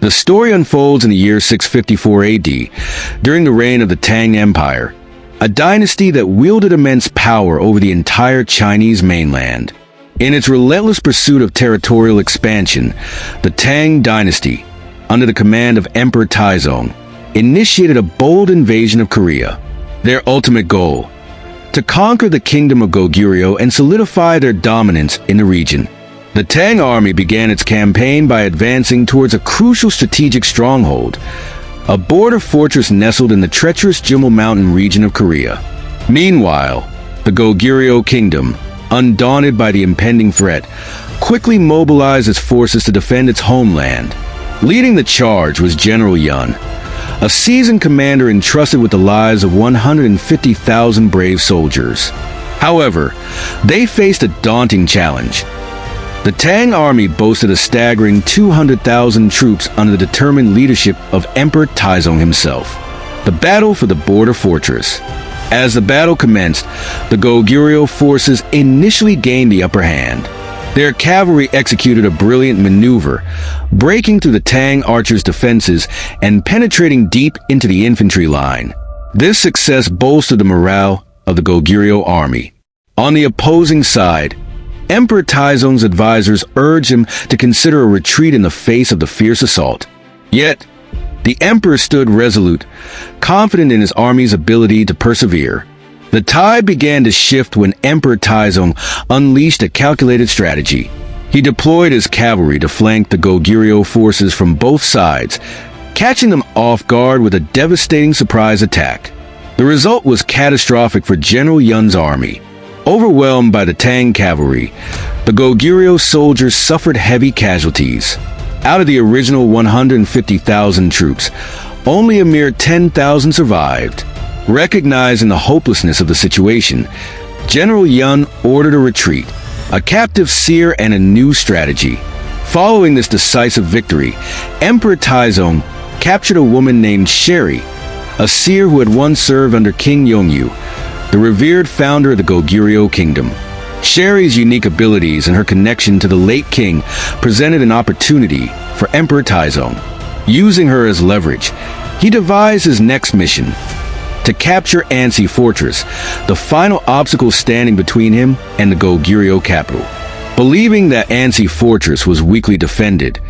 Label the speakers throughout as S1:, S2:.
S1: The story unfolds in the year 654 AD, during the reign of the Tang Empire, a dynasty that wielded immense power over the entire Chinese mainland. In its relentless pursuit of territorial expansion, the Tang Dynasty, under the command of Emperor Taizong, initiated a bold invasion of Korea. Their ultimate goal: to conquer the kingdom of Goguryeo and solidify their dominance in the region. The Tang army began its campaign by advancing towards a crucial strategic stronghold, a border fortress nestled in the treacherous Jimmu Mountain region of Korea. Meanwhile, the Goguryeo kingdom, undaunted by the impending threat, quickly mobilized its forces to defend its homeland. Leading the charge was General Yun, a seasoned commander entrusted with the lives of 150,000 brave soldiers. However, they faced a daunting challenge. The Tang army boasted a staggering 200,000 troops under the determined leadership of Emperor Taizong himself. The battle for the border fortress. As the battle commenced, the Goguryeo forces initially gained the upper hand. Their cavalry executed a brilliant maneuver, breaking through the Tang archers' defenses and penetrating deep into the infantry line. This success bolstered the morale of the Goguryeo army. On the opposing side, Emperor Taizong's advisors urged him to consider a retreat in the face of the fierce assault. Yet, the emperor stood resolute, confident in his army's ability to persevere. The tide began to shift when Emperor Taizong unleashed a calculated strategy. He deployed his cavalry to flank the Goguryeo forces from both sides, catching them off guard with a devastating surprise attack. The result was catastrophic for General Yun's army. Overwhelmed by the Tang cavalry, the Goguryeo soldiers suffered heavy casualties. Out of the original 150,000 troops, only a mere 10,000 survived. Recognizing the hopelessness of the situation, General Yun ordered a retreat, a captive seer, and a new strategy. Following this decisive victory, Emperor Taizong captured a woman named Sherry, a seer who had once served under King Yongyu, the revered founder of the Goguryeo kingdom. Sherry's unique abilities and her connection to the late king presented an opportunity for Emperor Taizong. Using her as leverage, he devised his next mission: to capture Ansy Fortress, the final obstacle standing between him and the Goguryeo capital. Believing that Ansy Fortress was weakly defended,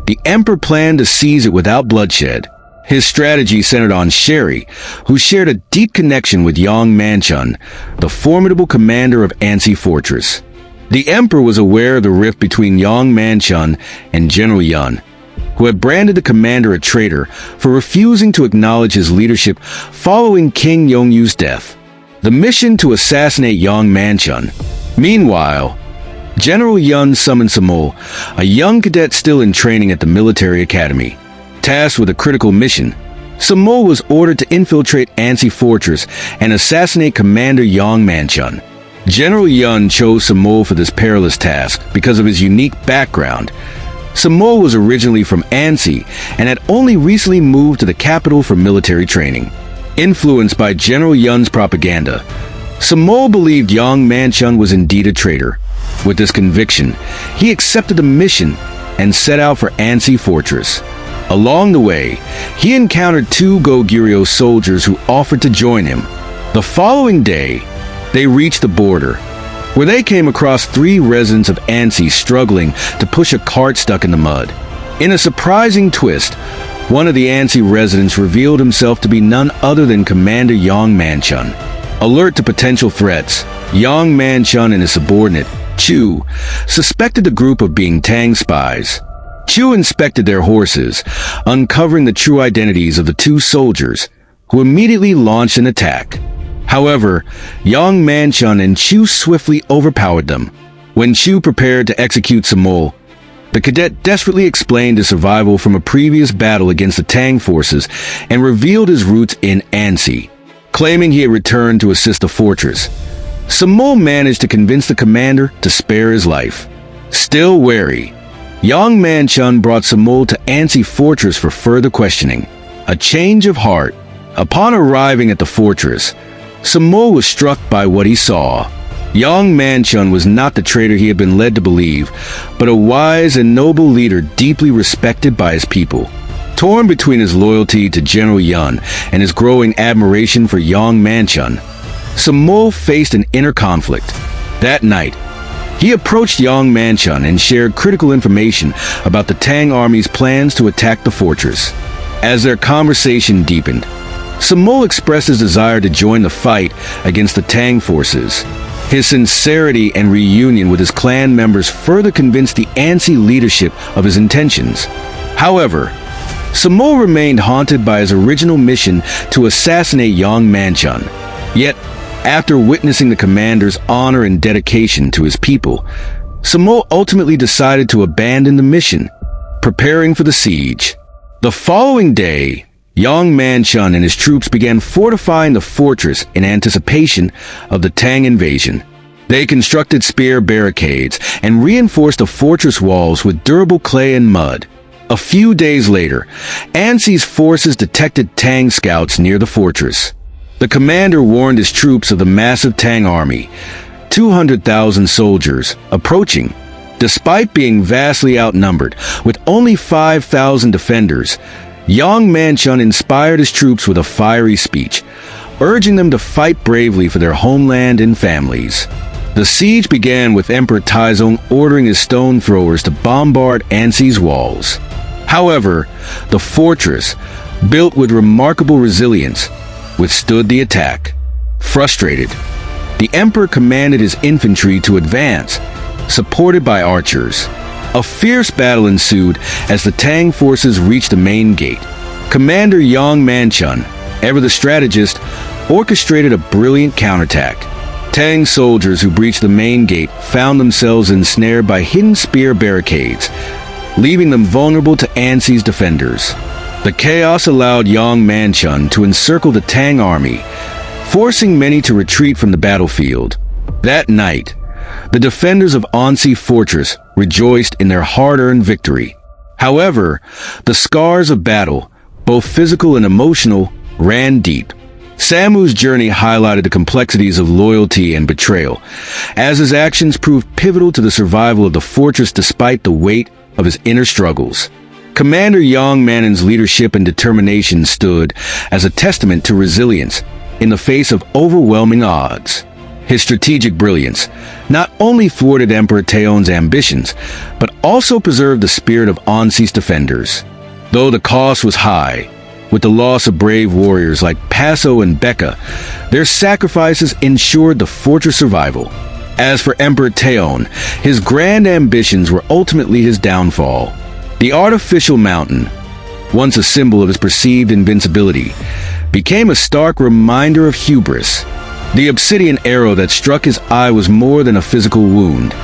S1: the emperor planned to seize it without bloodshed. His strategy centered on Sherry, who shared a deep connection with Yang Manchun, the formidable commander of Ansy Fortress. The emperor was aware of the rift between Yang Manchun and General Yun, who had branded the commander a traitor for refusing to acknowledge his leadership following King Yongyu's death. The mission to assassinate Yang Manchun. Meanwhile, General Yun summoned Samol, a young cadet still in training at the military academy. Tasked with a critical mission, Samol was ordered to infiltrate Ansy Fortress and assassinate Commander Yang Manchun. General Yun chose Samol for this perilous task because of his unique background. Samol was originally from Ansy and had only recently moved to the capital for military training. Influenced by General Yun's propaganda, Samol believed Yang Manchun was indeed a traitor. With this conviction, he accepted the mission and set out for Ansy Fortress. Along the way, he encountered two Goguryeo soldiers who offered to join him. The following day, they reached the border, where they came across three residents of Ansy struggling to push a cart stuck in the mud. In a surprising twist, one of the Ansy residents revealed himself to be none other than Commander Yang Manchun. Alert to potential threats, Yang Manchun and his subordinate, Chu, suspected the group of being Tang spies. Chu inspected their horses, uncovering the true identities of the two soldiers, who immediately launched an attack. However, Yang Manchun and Chu swiftly overpowered them. When Chu prepared to execute Samol, the cadet desperately explained his survival from a previous battle against the Tang forces and revealed his roots in Ansy, claiming he had returned to assist the fortress. Samol managed to convince the commander to spare his life. Still wary, Yang Manchun brought Samol to Ansy Fortress for further questioning. A change of heart. Upon arriving at the fortress, Samol was struck by what he saw. Yang Manchun was not the traitor he had been led to believe, but a wise and noble leader deeply respected by his people. Torn between his loyalty to General Yun and his growing admiration for Yang Manchun, Sammo faced an inner conflict. That night, he approached Yang Manchun and shared critical information about the Tang army's plans to attack the fortress. As their conversation deepened, Sammo expressed his desire to join the fight against the Tang forces. His sincerity and reunion with his clan members further convinced the Ansy leadership of his intentions. However, Sammo remained haunted by his original mission to assassinate Yang Manchun. Yet, after witnessing the commander's honor and dedication to his people, Sammo ultimately decided to abandon the mission, preparing for the siege. The following day, Yang Manchun and his troops began fortifying the fortress in anticipation of the Tang invasion. They constructed spear barricades and reinforced the fortress walls with durable clay and mud. A few days later, Ansy's forces detected Tang scouts near the fortress. The commander warned his troops of the massive Tang army, 200,000 soldiers, approaching. Despite being vastly outnumbered, with only 5,000 defenders, Yang Manchun inspired his troops with a fiery speech, urging them to fight bravely for their homeland and families. The siege began with Emperor Taizong ordering his stone throwers to bombard Ansy's walls. However, the fortress, built with remarkable resilience, withstood the attack. Frustrated, the emperor commanded his infantry to advance, supported by archers. A fierce battle ensued as the Tang forces reached the main gate. Commander Yang Manchun, ever the strategist, orchestrated a brilliant counterattack. Tang soldiers who breached the main gate found themselves ensnared by hidden spear barricades, leaving them vulnerable to Ansy's defenders. The chaos allowed Yang Manchun to encircle the Tang army, forcing many to retreat from the battlefield. That night, the defenders of Ansy Fortress rejoiced in their hard-earned victory. However, the scars of battle, both physical and emotional, ran deep. Sammo's journey highlighted the complexities of loyalty and betrayal, as his actions proved pivotal to the survival of the fortress despite the weight of his inner struggles. Commander Yang Manchun's leadership and determination stood as a testament to resilience in the face of overwhelming odds. His strategic brilliance not only thwarted Emperor Taizong's ambitions, but also preserved the spirit of Ansy's defenders. Though the cost was high, with the loss of brave warriors like Paso and Becca, their sacrifices ensured the fortress' survival. As for Emperor Taizong, his grand ambitions were ultimately his downfall. The artificial mountain, once a symbol of his perceived invincibility, became a stark reminder of hubris. The obsidian arrow that struck his eye was more than a physical wound.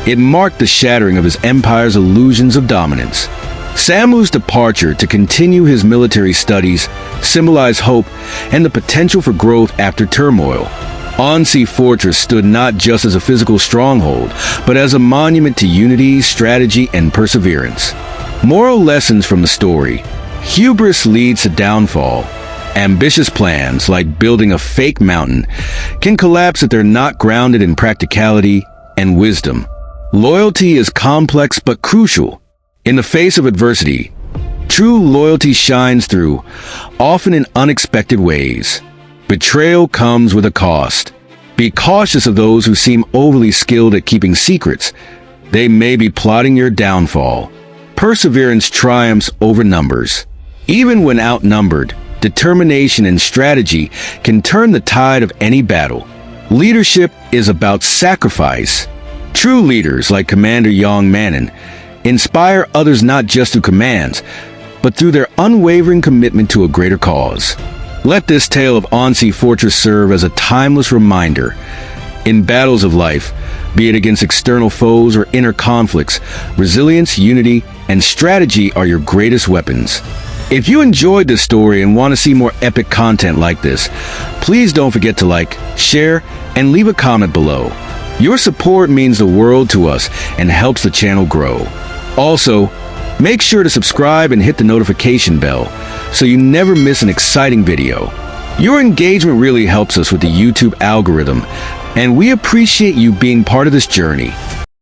S1: It marked the shattering of his empire's illusions of dominance. Sammo's departure to continue his military studies symbolized hope and the potential for growth after turmoil. Ansy Fortress stood not just as a physical stronghold, but as a monument to unity, strategy, and perseverance. Moral lessons from the story: hubris leads to downfall. Ambitious plans, like building a fake mountain, can collapse if they're not grounded in practicality and wisdom. Loyalty is complex but crucial. In the face of adversity, true loyalty shines through, often in unexpected ways. Betrayal comes with a cost. Be cautious of those who seem overly skilled at keeping secrets. They may be plotting your downfall. Perseverance triumphs over numbers. Even when outnumbered, determination and strategy can turn the tide of any battle. Leadership is about sacrifice. True leaders like Commander Yang Manchun inspire others not just through commands, but through their unwavering commitment to a greater cause. Let this tale of Ansy Fortress serve as a timeless reminder. In battles of life, be it against external foes or inner conflicts, resilience, unity, and strategy are your greatest weapons. If you enjoyed this story and want to see more epic content like this, please don't forget to like, share, and leave a comment below. Your support means the world to us and helps the channel grow. Also, make sure to subscribe and hit the notification bell so you never miss an exciting video. Your engagement really helps us with the YouTube algorithm, and we appreciate you being part of this journey.